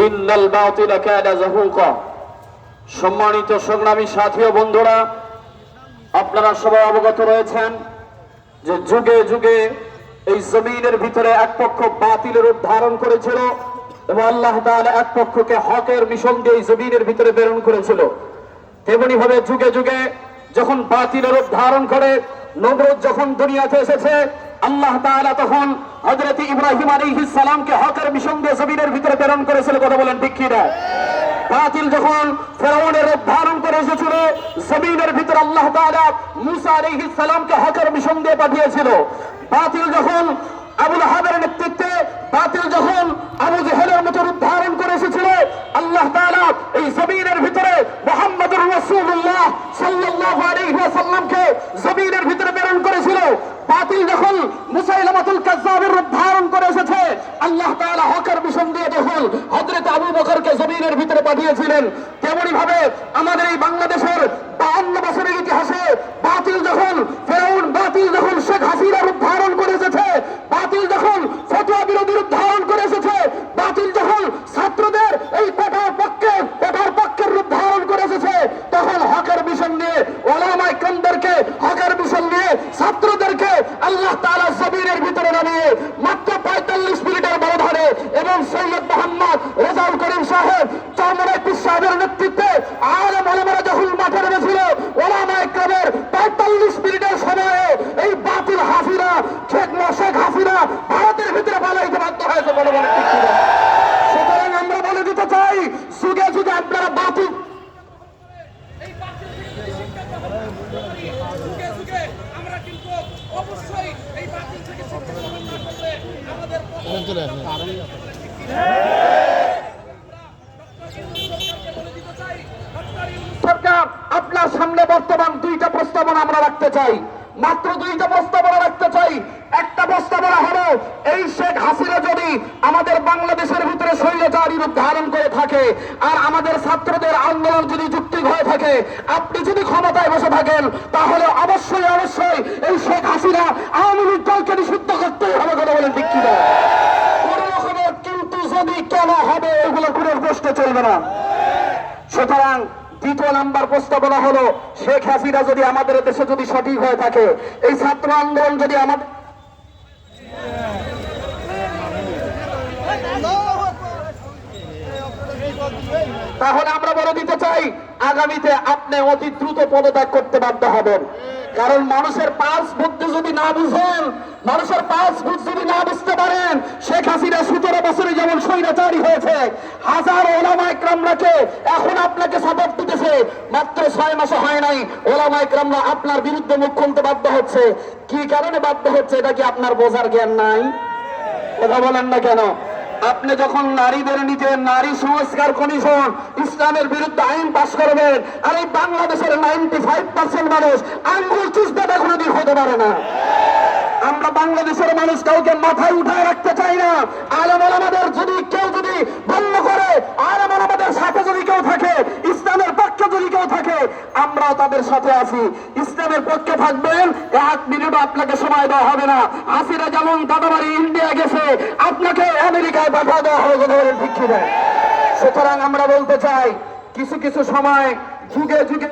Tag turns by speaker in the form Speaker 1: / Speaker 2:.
Speaker 1: ইন্নাল বাতিলা কানা যাহুকা। সম্মানিত সংগ্রামী সাথী ও বন্ধুরা, আপনারা সবাই অবগত রয়েছেন যে যুগে যুগে এই জমিনের ভিতরে এক পক্ষ বাতিলের রূপ ধারণ করেছিল এবং আল্লাহ তাআলা এক পক্ষকে হকের মিশন দিয়ে এই জমিনের ভিতরে প্রেরণ করেছিল। তেমনি ভাবে যুগে যুগে যখন বাতিলের রূপ ধারণ করে নমরুদ যখন দুনিয়াতে এসেছে, আল্লাহ তাআলা তখন হযরত ইব্রাহিম আলাইহিস সালামকে হকের মিশন দিয়ে জমিনের ভিতরে প্রেরণ করেছিল। কথা বলেন ঠিক কি না? বাতিল যখন ফেরাউনের রূপ ধারণ করে এসেছিল জমিনের ভিতরে, আল্লাহ তাআলা মূসা আলাইহিস সালামকে হকের মিশন দিয়ে পাঠিয়েছিল। বাতিল যখন আবু লাহাবের নেতৃত্বে, বাতিল যখন আবু জেহেলের মতো রূপ ধারণ করে এসেছিল, আল্লাহ তাআলা এই জমিনের ভিতরে মুহাম্মদুর রাসূলুল্লাহ সাল্লাল্লাহু আলাইহি ওয়াসাল্লামকে জমিনের ভিতরে প্রেরণ করেছিল। বাতিল যখন মুসাইলামাতুল কাজ্জাবের রূপ ধারণ করে এসেছে, আল্লাহ তাআলা হকের মিশন দিয়ে যখন হযরত আবু বকরকে জমিনের ভিতরে পাঠিয়েছিলেন। তেমনি ভাবে আমাদের এই বাংলাদেশের 52 বছরের ইতিহাসে বাতিল যখন ফেরাউন, বাতিল যখন শেখ হাসিনা রূপ ধারণ করে এসেছে, বাতিল যখন ফতোয়া বিরোধী রূপ ধারণ করে এসেছে, বাতিল যখন ছাত্রদের এই কোটার পক্ষের রূপ ধারণ করে এসেছে, তখন হকের মিশন নিয়ে ওলামায়ে কেরামদেরকে, হকের মিশন নিয়ে ছাত্রদেরকে আল্লাহ তাআলা জমিনের ভিতরে নামিয়ে মাত্র 45 মিনিটের ব্যবধানে এবং সৈয়দ মোহাম্মদ রেজাউল করিম সাহেব, চরমনাই পীর সাহেবের নেতৃত্বে আলেম ওলামারা যখন মাঠে নেমেছিল, ওলামায়ে কেরামের 45 মিনিটের সময়ে এই বাতিল হাসিনা, শেখ হাসিনা ভারতের ভিতরে পালাইতে বাধ্য হয়েছে। বলে বলে ঠিক কি না? সুতরাং আমরা বলে দিতে চাই, যুগে যুগে আপনারা বাতিল সরকার আপনার সামনে বর্তমান 2টা প্রস্তাবনা আমরা রাখতে চাই, মাত্র 2টা প্রস্তাবনা রাখতে চাই। একটা প্রস্তাবনা হলো, এই শেখ হাসিনা যদি আমাদের বাংলাদেশের ভিতরে স্বৈরাচারী রূপ ধারণ করে থাকে আর আমাদের ছাত্রদের আন্দোলন যদি যুক্তিক হয়ে থাকে, আপনি যদি ক্ষমতায় বসে থাকেন, তাহলে অবশ্যই অবশ্যই এই শেখ হাসিনা আওয়ামী লীগ দলকে নিষিদ্ধ করতেই হবে। কথা বলেন ঠিক কিনা? কোন রকমের কিন্তু যদি কেন হবে এগুলো কোনো প্রশ্ন চলবে না। সুতরাং 2 নাম্বার প্রস্তাবনা হলো, শেখ হাসিনা যদি আমাদের দেশে যদি সঠিক হয়ে থাকে, এই ছাত্র আন্দোলন যদি আমাদের, তাহলে আমরা বলে দিতে চাই, আগামীতে আপনি অতি দ্রুত পদত্যাগ করতে বাধ্য হবেন। কারণ মানুষের পালস বুঝতে যদি না বুঝেন, মানুষের পালস যদি না বুঝতে পারেন, শেখ হাসিনা 17 বছরে যেমন স্বৈরাচারী হয়েছে, হাজার ওলামায়ে কেরামরাকে এখন আপনাকে সাপোর্ট দিতেছে, মাত্র 6 মাসে হয় নাই ওলামায়ে কেরামরা আপনার বিরুদ্ধে মুখ খুলতে বাধ্য হচ্ছে। কি কারণে বাধ্য হচ্ছে? এটা কি আপনার বোঝার জ্ঞান নাই? কথা বলেন না কেন? আপনি যখন নারীদের নিচে নারী সংস্কার কমিশন ইসলামের বিরুদ্ধে আইন পাস করবেন, আর এই বাংলাদেশের 95% মানুষ আঙ্গুল চুষতে কোনোদিন হতে পারে না। আমরা বাংলাদেশের মানুষ কাউকে মাথায় উঠায় রাখতে চাই না। আলেম ওলামাদের যদি কেউ যদি বন্ধ করে, আলেম ওলামাদের সাথে যদি কেউ থাকে, ইসলামের পক্ষে যদি কেউ থাকে, আমরাও তাদের সাথে আছি। ইসলামের পক্ষে থাকবেন, 1 মিনিটও আপনাকে সময় দেওয়া হবে না। হাসিনা যেমন দাদাবাড়ি ইন্ডিয়া গেছে, আপনাকে আমেরিকায় পাঠা দেওয়া হবে। কথা বলেন ঠিক কি না? সুতরাং আমরা বলতে চাই, কিছু কিছু সময় যুগে যুগে